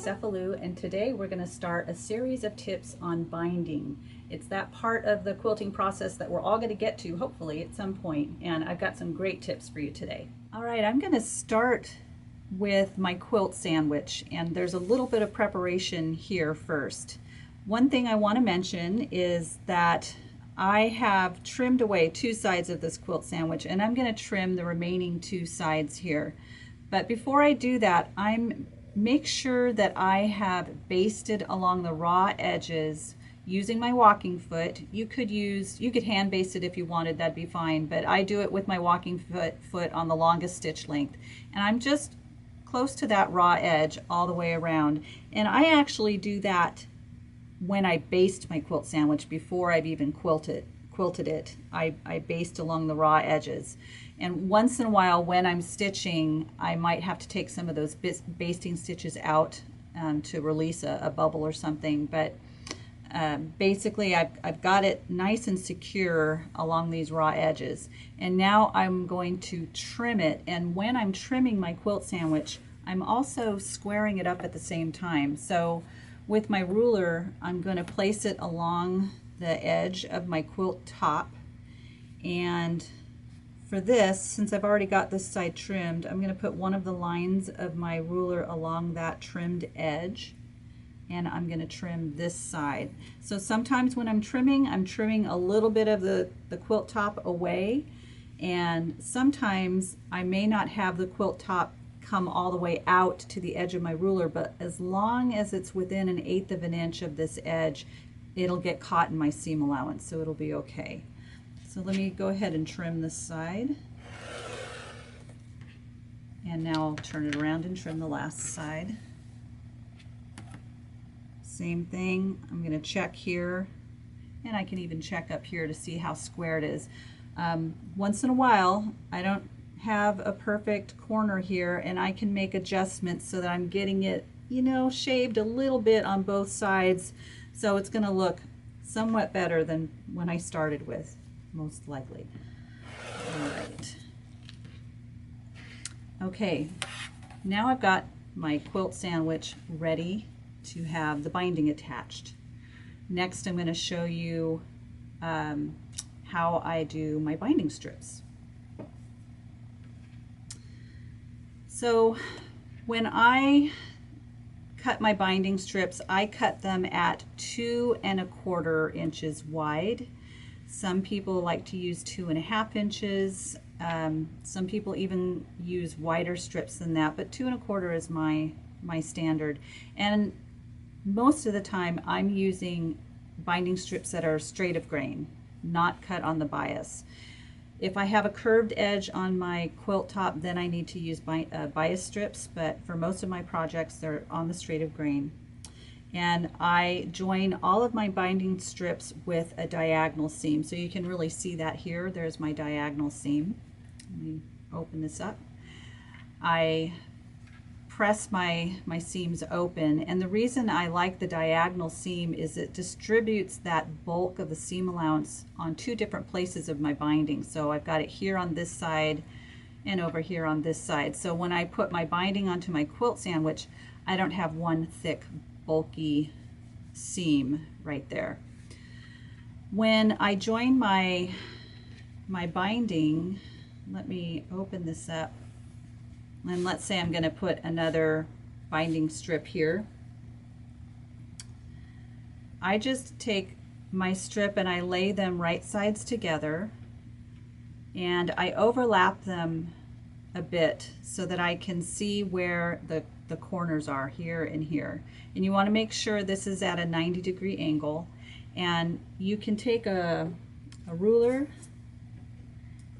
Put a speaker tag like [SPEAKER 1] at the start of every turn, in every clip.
[SPEAKER 1] Cefalu, and today we're going to start a series of tips on binding. It's that part of the quilting process that we're all going to get to, hopefully, at some point, and I've got some great tips for you today. All right, I'm going to start with my quilt sandwich, and there's a little bit of preparation here first. One thing I want to mention is that I have trimmed away two sides of this quilt sandwich, and I'm going to trim the remaining two sides here. But before I do that, make sure that I have basted along the raw edges using my walking foot. You could hand baste it if you wanted, that'd be fine, but I do it with my walking foot on the longest stitch length. And I'm just close to that raw edge all the way around. And I actually do that when I baste my quilt sandwich before I've even quilted it. I baste along the raw edges. And once in a while when I'm stitching, I might have to take some of those basting stitches out to release a bubble or something. But basically I've got it nice and secure along these raw edges. And now I'm going to trim it. And when I'm trimming my quilt sandwich, I'm also squaring it up at the same time. So with my ruler, I'm going to place it along the edge of my quilt top. And for this, since I've already got this side trimmed, I'm going to put one of the lines of my ruler along that trimmed edge, and I'm going to trim this side. So sometimes when I'm trimming a little bit of the quilt top away, and sometimes I may not have the quilt top come all the way out to the edge of my ruler, but as long as it's within 1/8 of an inch of this edge, it'll get caught in my seam allowance, so it'll be okay. So let me go ahead and trim this side. And now I'll turn it around and trim the last side. Same thing, I'm going to check here, and I can even check up here to see how square it is. Once in a while, I don't have a perfect corner here, and I can make adjustments so that I'm getting it, shaved a little bit on both sides, so it's going to look somewhat better than when I started with, most likely. All right. Okay, now I've got my quilt sandwich ready to have the binding attached. Next, I'm going to show you how I do my binding strips. So when I cut my binding strips, I cut them at 2 1/4 inches wide. Some people like to use 2 1/2 inches. Some people even use wider strips than that, but 2 1/4 is my standard. And most of the time I'm using binding strips that are straight of grain, not cut on the bias. If I have a curved edge on my quilt top, then I need to use bias strips, but for most of my projects they're on the straight of grain. And I join all of my binding strips with a diagonal seam, so you can really see that here. There's my diagonal seam. Let me open this up. I press my seams open, and the reason I like the diagonal seam is it distributes that bulk of the seam allowance on 2 different places of my binding. So I've got it here on this side and over here on this side. So when I put my binding onto my quilt sandwich, I don't have one thick bulky seam right there. When I join my binding, let me open this up. And let's say I'm going to put another binding strip here. I just take my strip and I lay them right sides together, and I overlap them a bit so that I can see where the corners are here and here. And you want to make sure this is at a 90-degree angle, and you can take a ruler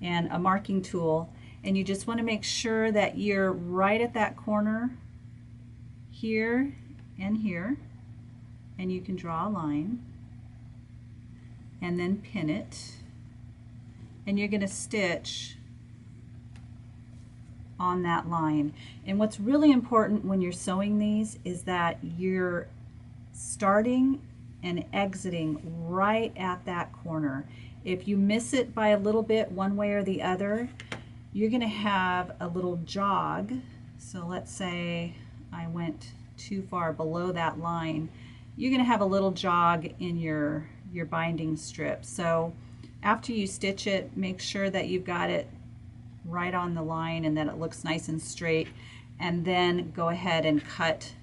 [SPEAKER 1] and a marking tool, and you just want to make sure that you're right at that corner here and here, and you can draw a line and then pin it, and you're going to stitch on that line. And what's really important when you're sewing these is that you're starting and exiting right at that corner. If you miss it by a little bit one way or the other, you're going to have a little jog. So let's say I went too far below that line, you're going to have a little jog in your binding strip. So after you stitch it, make sure that you've got it right on the line and that it looks nice and straight, and then go ahead and cut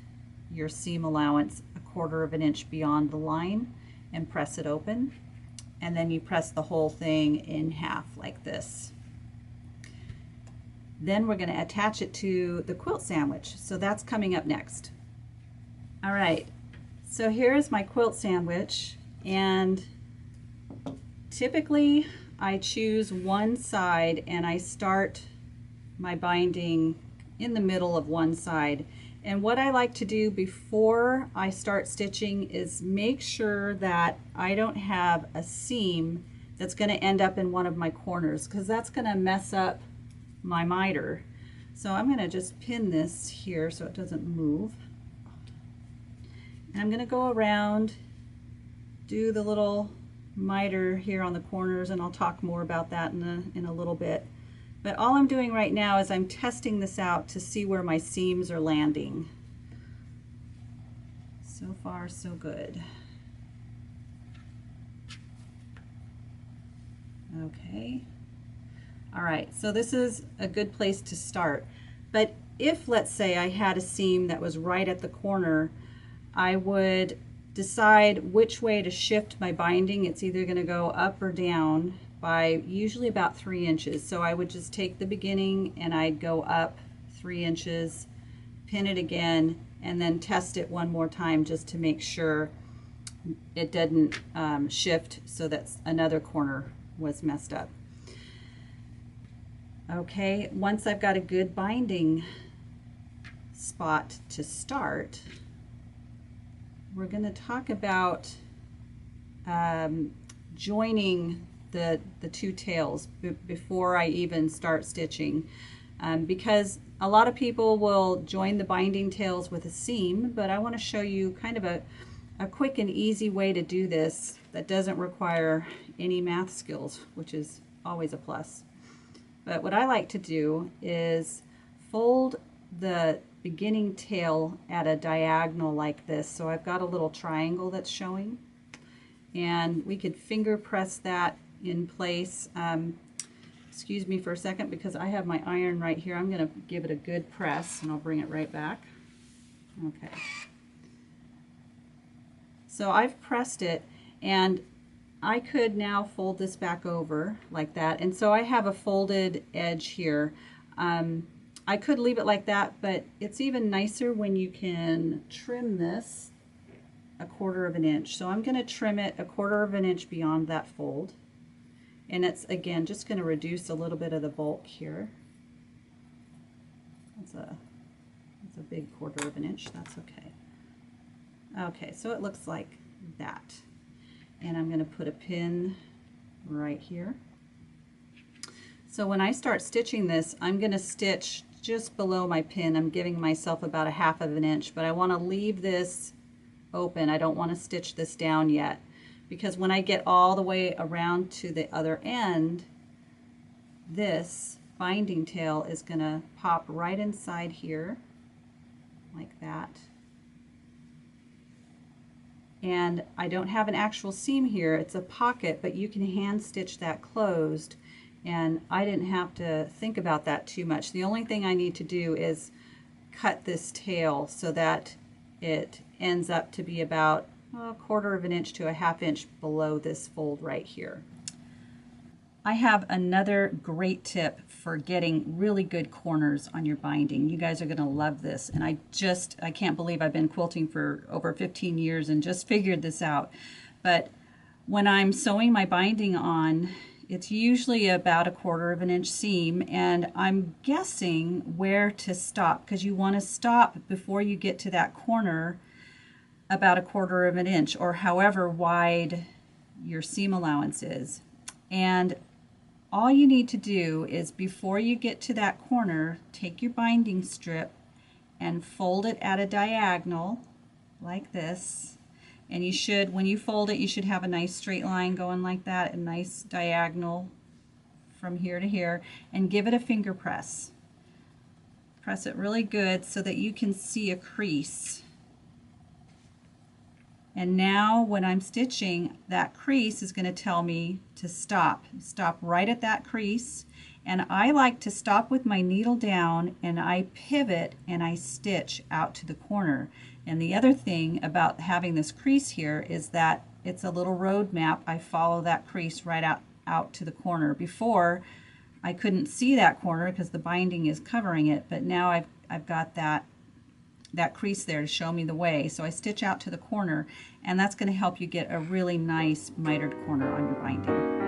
[SPEAKER 1] your seam allowance 1/4 of an inch beyond the line and press it open, and then you press the whole thing in half like this. Then we're going to attach it to the quilt sandwich, so that's coming up next. All right, so here's my quilt sandwich, and typically I choose one side and I start my binding in the middle of one side. And what I like to do before I start stitching is make sure that I don't have a seam that's going to end up in one of my corners, because that's going to mess up my miter. So I'm going to just pin this here so it doesn't move. And I'm going to go around, do the little miter here on the corners, and I'll talk more about that in a little bit. But all I'm doing right now is I'm testing this out to see where my seams are landing. So far, so good. Okay. All right, so this is a good place to start. But if, let's say, I had a seam that was right at the corner, I would decide which way to shift my binding. It's either going to go up or down by usually about 3 inches. So I would just take the beginning and I'd go up 3 inches, pin it again, and then test it one more time just to make sure it didn't shift so that another corner was messed up. Okay, once I've got a good binding spot to start, we're going to talk about joining the two tails before I even start stitching, because a lot of people will join the binding tails with a seam, but I want to show you kind of a quick and easy way to do this that doesn't require any math skills, which is always a plus. But what I like to do is fold the beginning tail at a diagonal like this. So I've got a little triangle that's showing, and we could finger press that in place. Excuse me for a second because I have my iron right here. I'm going to give it a good press and I'll bring it right back. Okay. So I've pressed it, and I could now fold this back over like that, and so I have a folded edge here. I could leave it like that, but it's even nicer when you can trim this 1/4 of an inch. So I'm going to trim it 1/4 of an inch beyond that fold, and it's again just going to reduce a little bit of the bulk here. That's a big 1/4 of an inch. That's okay. Okay, so it looks like that. And I'm going to put a pin right here. So when I start stitching this, I'm going to stitch just below my pin. I'm giving myself about 1/2 of an inch, but I want to leave this open. I don't want to stitch this down yet, because when I get all the way around to the other end, this binding tail is going to pop right inside here like that. And I don't have an actual seam here, it's a pocket, but you can hand stitch that closed, and I didn't have to think about that too much. The only thing I need to do is cut this tail so that it ends up to be about 1/4 of an inch to 1/2 inch below this fold right here. I have another great tip for getting really good corners on your binding. You guys are going to love this, and I can't believe I've been quilting for over 15 years and just figured this out. But when I'm sewing my binding on, it's usually about 1/4 of an inch seam, and I'm guessing where to stop, because you want to stop before you get to that corner about 1/4 of an inch, or however wide your seam allowance is. And all you need to do is, before you get to that corner, take your binding strip and fold it at a diagonal like this. And you should, when you fold it, you should have a nice straight line going like that, a nice diagonal from here to here, and give it a finger press. Press it really good so that you can see a crease. And now when I'm stitching, that crease is going to tell me to stop. Stop right at that crease. And I like to stop with my needle down and I pivot and I stitch out to the corner. And the other thing about having this crease here is that it's a little road map. I follow that crease right out to the corner. Before, I couldn't see that corner because the binding is covering it, but now I've got that crease there to show me the way. So I stitch out to the corner, and that's going to help you get a really nice mitered corner on your binding.